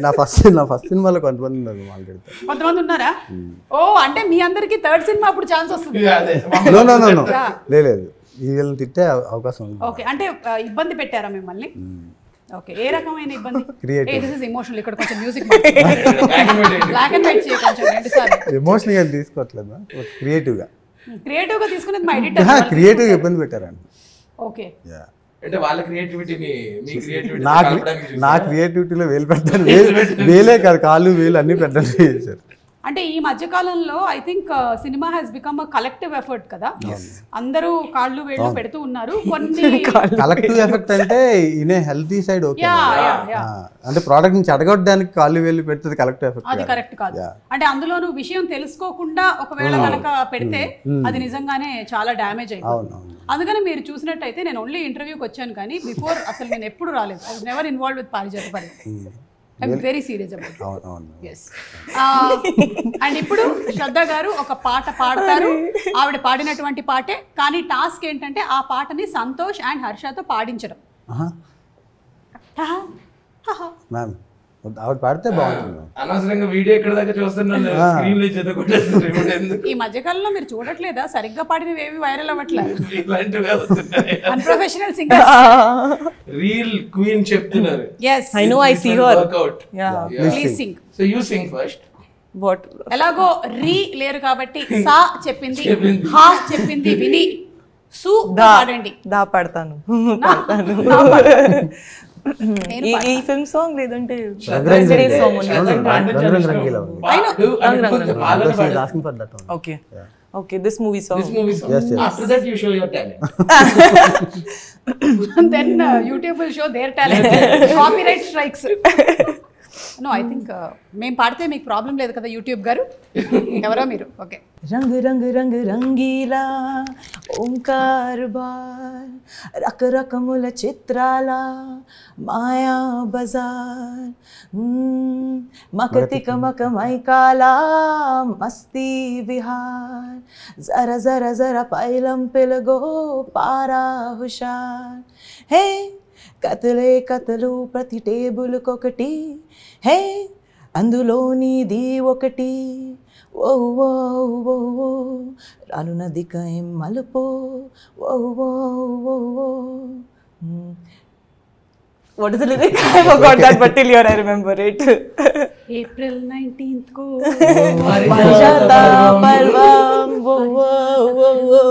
Speaker 4: నా ఫస్ట్ సినిమాలో కొంతమంది ఉన్నారు మాట్లాడతారు.
Speaker 2: కొంతమంది ఉన్నారా? ఓ అంటే మీ అందరికి థర్డ్ సినిమా అప్పుడు ఛాన్స్ వస్తుంది.
Speaker 4: లేదు, వీళ్ళని తిట్టే అవకాశం ఉంది.
Speaker 2: ఓకే, అంటే ఇబ్బంది పెట్టారా మిమ్మల్ని? ఓకే, ఏ రకమైన ఇబ్బంది? This is emotional. ఇక్కడ కొంచెం మ్యూజిక్ బ్లాక్ అండ్ వైట్ చేయ కొంచెం 2 సార్లు.
Speaker 4: ఎమోషనల్ గా తీసుకోవట్లేదా, క్రియేటివ్ గా
Speaker 2: తీసుకునేది మా ఎడిటర్.
Speaker 4: క్రియేటివ్ గా ఇబ్బంది పెట్టారండి.
Speaker 2: ఓకే,
Speaker 3: అంటే వాళ్ళ క్రియేటివిటీని మీ క్రియేటివిటీ
Speaker 4: నా క్రియేటివిటీలో వేలు పెడతాను. వేలే కాదు, కాళ్ళు వేలు అన్ని పెట్టాలి చేశారు.
Speaker 2: అంటే ఈ మధ్య కాలంలో I think cinema has become a collective effort కదా, అందరూ కాళ్ళు వేళ్ళు పెడుతూ ఉన్నారు. కొన్ని
Speaker 4: కలెక్టివ్ ఎఫెక్ట్ అంటే ఇనే హెల్తీ సైడ్ ఓకే, అంటే ప్రోడక్ట్ నుంచి అడగొట్టడానికి కాళ్ళు వేళ్ళు పెడుతుంది కలెక్టివ్ ఎఫెక్ట్.
Speaker 2: అది కరెక్ట్ కాదు. అంటే అందులోనూ విషయం తెలుసుకోకుండా ఒకవేళ కనుక పెడితే అది నిజంగానే చాలా డ్యామేజ్ అయిపోతుంది. అందుకని మీరు చూసినట్టయితే నేను ఓన్లీ ఇంటర్వ్యూకి వచ్చాను కానీ బిఫోర్ అసలు నేను ఎప్పుడు రాలేదు. I was never involved with పారిజాత పర్వం. I'm very serious about it. yes. And ఇప్పుడు శ్రద్ధ గారు ఒక పాట పాడతారు. ఆవిడ పాడినటువంటి పాటే, కానీ టాస్క్ ఏంటంటే ఆ పాటని సంతోష్ అండ్ హర్షతో పాడించడం.
Speaker 4: మ్యామ్ ఆవిడ పాడితే బాగుంటుంది.
Speaker 3: అనవసరంగా వీడియో ఎక్కడ దాకా చూస్తున్నాను, స్క్రీన్ లో చదువుకుంటే
Speaker 2: ఈ మధ్యకాలంలో మీరు చూడట్లేదా, సరిగ్గా పాడినవి ఏవి వైరల్ అవ్వట్లేదు.
Speaker 3: ఇలాంటివి అవుతున్నాయి.
Speaker 2: అన్ప్రొఫెషనల్ సింగర్స్
Speaker 3: రీల్ క్వీన్ చెప్తున్నారు.
Speaker 2: yes
Speaker 1: I know, I see her.
Speaker 3: Workout.
Speaker 1: Yeah.
Speaker 2: Please sing.
Speaker 3: So you sing first.
Speaker 1: What?
Speaker 2: ఎలాగో రీ లేరు కాబట్టి సా చెప్పింది, హా చెప్పింది విని సు పాడండి.
Speaker 1: దా పాడతాను. ఈ ఫిల్మ్ సాంగ్ లేదంటే song okay okay this movie song.
Speaker 3: After that you show your talent.
Speaker 2: Then YouTube will show their talent. Copyright strikes. No, I think మేము పాడితే మీకు ప్రాబ్లం లేదు కదా యూట్యూబ్ గారు. ఎవరో మీరు. ఓకే.
Speaker 1: రంగు రంగు రంగు రంగీలా ఓంకార్ బార్ రకరకముల చిత్రాల మాయా బజార్ మకతిక మకమైకాలా మస్తీ విహార్ జర జర జర పైలం పిలగో పారా హుషార్ హే కతలే కతలు ప్రతి టేబుల్కొకటి హే అందులో నీది ఒకటి ఓ ఓ ఓ ఓ రానున్నది కయం మలుపో ఓ ఓ ఓ ఓ. What is the lyric? I forgot that, but till here I remember it.
Speaker 2: April 19th को
Speaker 1: पारिजाता पर्वम वो वो वो वो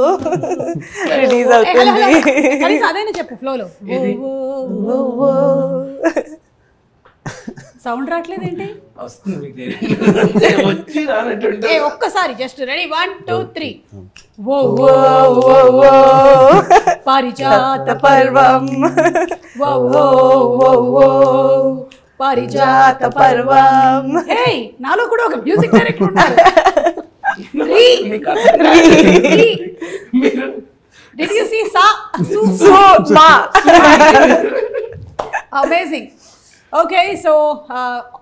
Speaker 1: release అవుతుంది.
Speaker 2: కానీ అదేనే చెప్పు ఫ్లో లో.
Speaker 1: वो वो
Speaker 2: సౌండ్ రావట్లేదు ఏంటి?
Speaker 3: వస్తుంది మీకు తెలియదు. వచ్చి రానట్టుంటే
Speaker 2: ఏ ఒక్కసారి జస్ట్ రెడీ 1 2 3 ఓ
Speaker 1: वो वो वो
Speaker 2: పారిజాత
Speaker 1: पर्वम
Speaker 2: ఓ ఓ ఓ ఓ పారిజాత
Speaker 1: पर्वम.
Speaker 2: హే నాలో కూడా ఒక మ్యూజిక్ డైరెక్టర్ ఉన్నారు.
Speaker 3: మీకు అర్థం మీరు
Speaker 2: Did you see sa
Speaker 1: So ma
Speaker 2: amazing. Okay, so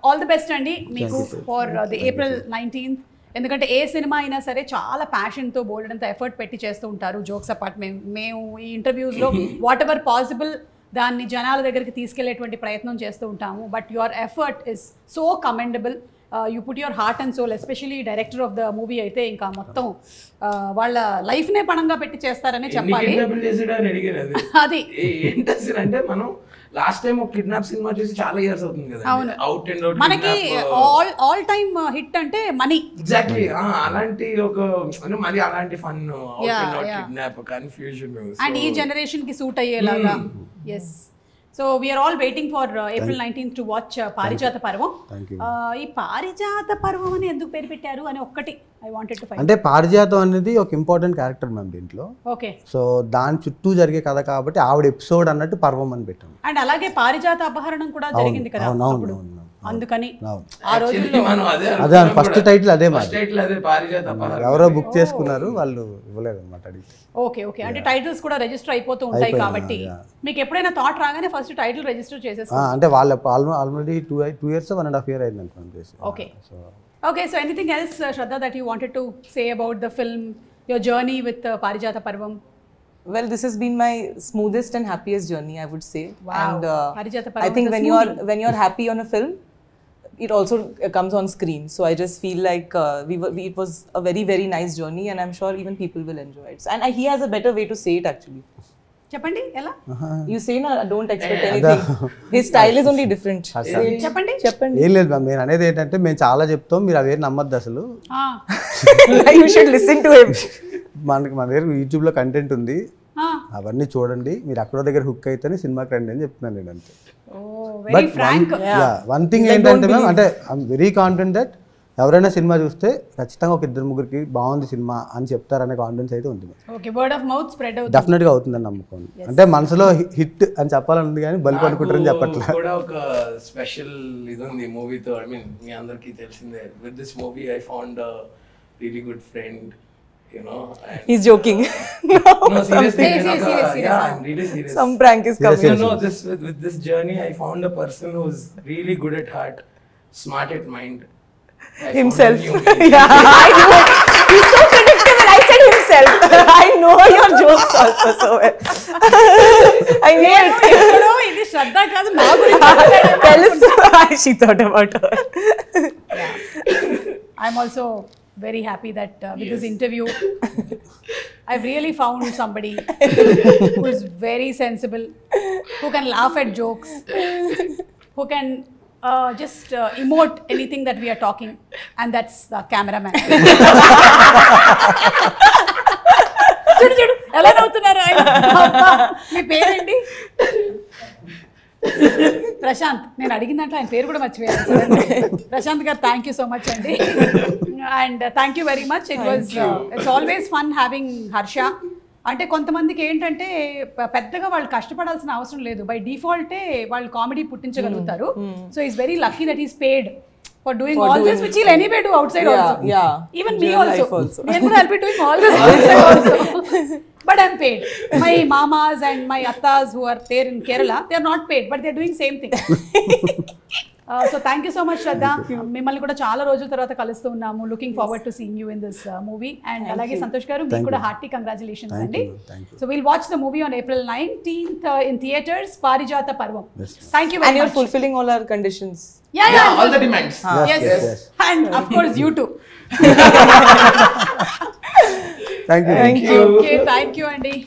Speaker 2: all the best అండి మీకు ఫర్ ది ఏప్రిల్ 19th. ఎందుకంటే ఏ సినిమా అయినా సరే చాలా ప్యాషన్తో బోల్డ్ అంత ఎఫర్ట్ పెట్టి చేస్తూ ఉంటారు. జోక్స్ అపార్ట్ మేము ఈ ఇంటర్వ్యూస్లో వాట్ ఎవర్ పాసిబుల్ దాన్ని జనాల దగ్గరికి తీసుకెళ్లేటువంటి ప్రయత్నం చేస్తూ ఉంటాము. But your effort is so commendable. You put your heart and soul. Especially director of the movie అయితే ఇంకా మొత్తం వాళ్ళ లైఫ్నే పణంగా పెట్టి చేస్తారని చెప్పాలి. అది
Speaker 3: అంటే మనం లాస్ట్ టైం ఒక కిడ్నాప్ సినిమా చూసి చాలా ఇయర్స్ అవుతుంది కదా. అవుట్ అండ్ అవుట్
Speaker 2: మనకి ఆల్ టైమ్ హిట్ అంటే మనీ.
Speaker 3: ఎగ్జాక్ట్లీ అలాంటి ఒక మళ్ళీ అలాంటి ఫన్ కిడ్నాప్ కన్ఫ్యూజన్
Speaker 2: అండ్ ఈ జనరేషన్ కి సూట్ అయ్యేలాగా. Yes. So we are all waiting for April 19th to watch Parijatha Parvam. ఈ పారిజాత పర్వం అని ఎందుకు పేరు పెట్టారు అని ఒక్కటి ఐ వాంటెడ్ టు ఫైండ్.
Speaker 4: అంటే పారిజాతం అనేది ఒక ఇంపార్టెంట్ క్యారెక్టర్ మ్యామ్ దీంట్లో.
Speaker 2: ఓకే.
Speaker 4: సో దాని చుట్టూ జరిగే కథ కాబట్టి ఆవిడ ఎపిసోడ్ అన్నట్టు పర్వం అని పెట్టాం.
Speaker 2: అండ్ అలాగే పారిజాత అపహరణం కూడా జరిగింది కదా అప్పుడు. అందుకని ఆ రోజుల్లో
Speaker 4: అదే ఫస్ట్ టైటిల్ అదే
Speaker 3: పారిజాత
Speaker 4: ఎవరో బుక్ చేసుకున్నారు, వాళ్ళు ఇవ్వలేదు అన్నమాట అడిగితే.
Speaker 2: Okay okay. అంటే టైటిల్స్ కూడా రిజిస్టర్ అయిపోతూ ఉంటాయి కాబట్టి మీకు ఎప్పుడైనా థాట్ రాగానే ఫస్ట్ టైటిల్ రిజిస్టర్ చేసేస్తారు.
Speaker 4: అంటే వాళ్ళు ఆల్రెడీ 2 years 1.5 years అయింది అనుకోండి.
Speaker 2: Okay okay. So anything else Shraddha that you wanted to say about the film, your journey with Parijata Parvam?
Speaker 1: Well, this has been my smoothest and happiest journey, I would say.
Speaker 2: Wow.
Speaker 1: And
Speaker 2: Parijata Parvam,
Speaker 1: I think when you're happy on a film, it also comes on screen. So I just feel like it was a very, very nice journey, and I'm sure even people will enjoy it. And he has a better way to say it actually.
Speaker 2: చెప్పండి ఎలా?
Speaker 1: You say na, don't expect anything. His style is only different. చెప్పండి.
Speaker 4: ఏం లేదు మ్యామ్, నేను అనేది ఏంటంటే మేము చాలా చెప్తాం, మీరు అవేం నమ్మద్దు అసలు.
Speaker 1: You should listen to him.
Speaker 4: మన దగ్గర యూట్యూబ్లో కంటెంట్ ఉంది, అవన్నీ చూడండి, మీరు అక్కడో దగ్గర హుక్ అయితేనే సినిమాకి రండి అని చెప్తున్నాను నేను అంతే.
Speaker 2: Very frank.
Speaker 4: వన్ థింగ్ ఏంటంటే మ్యామ్, అంటే ఐఎమ్ వెరీ కాన్ఫిడెంట్ దట్ ఎవరైనా సినిమా చూస్తే ఖచ్చితంగా ఒక 2-3కి బాగుంది సినిమా అని చెప్తారనే కాన్ఫిడెన్స్ అయితే ఉంటుంది.
Speaker 2: Okay, word of mouth spread అవుతుంది.
Speaker 4: డెఫినెట్గా అవుతుందని నమ్మకం. అంటే మనసులో హిట్ అని చెప్పాలని ఉంది కానీ బల్బు అనుకుంటారని చెప్పట్లే.
Speaker 3: కూడా ఒక స్పెషల్ ఇది ఉంది మూవీతో. ఐ మీన్ మీ అందరికీ తెలిసిందే, with this movie I found really good friend. You know,
Speaker 1: He's joking.
Speaker 3: No, seriously.
Speaker 2: Seriously.
Speaker 3: Yeah, I'm really serious.
Speaker 1: Some prank is coming.
Speaker 3: You know, with this journey, I found a person who's really good at heart, smart at mind.
Speaker 1: Himself. Yeah, I know. He's so predictable. I said himself. I know your jokes also so well. I knew it.
Speaker 2: ఇది శ్రద్ధ కాదు, నా గురించి
Speaker 1: Tell us why she thought about her.
Speaker 2: I'm also very happy that with this interview, I've really found somebody who is very sensible, who can laugh at jokes, who can just emote anything that we are talking, and that's the cameraman. చూడు ఎలా నవ్వుతున్నారు ఆయన. మీ పేరేంటి? ప్రశాంత్. నేను అడిగిన దాంట్లో ఆయన పేరు కూడా మర్చిపోయాను. ప్రశాంత్ గారు, థ్యాంక్ యూ సో మచ్ అండి. And thank you very much. It's always fun having Harsha. అంటే కొంతమందికి ఏంటంటే పెద్దగా వాళ్ళు కష్టపడాల్సిన అవసరం లేదు, బై డిఫాల్టే వాళ్ళు కామెడీ పుట్టించగలుగుతారు. So is very lucky that is paid for doing all this, which he'll anyway do outside also.
Speaker 1: Yeah.
Speaker 2: Even me also. I'll be doing all this outside also. But I'm paid. My mamas and my attas who are there in Kerala, they are not paid, but they are doing same thing. So thank you so much, Shraddha. మిమ్మల్ని కూడా చాలా రోజుల తర్వాత కలుస్తూ ఉన్నాము. Looking forward to seeing you in this movie. And అలాగే సంతోష్ గారు, మీకు కూడా హార్టీ కంగ్రాచులేషన్స్ అండి. So will watch the movie on April 19th in theaters, పారిజాత పర్వం. Thank you very much.
Speaker 1: And you're fulfilling all our conditions.
Speaker 2: Yeah,
Speaker 3: all the demands.
Speaker 2: Yes. And of course you too.
Speaker 4: Thank you.
Speaker 1: Thank you.
Speaker 2: Okay, thank you, Andy.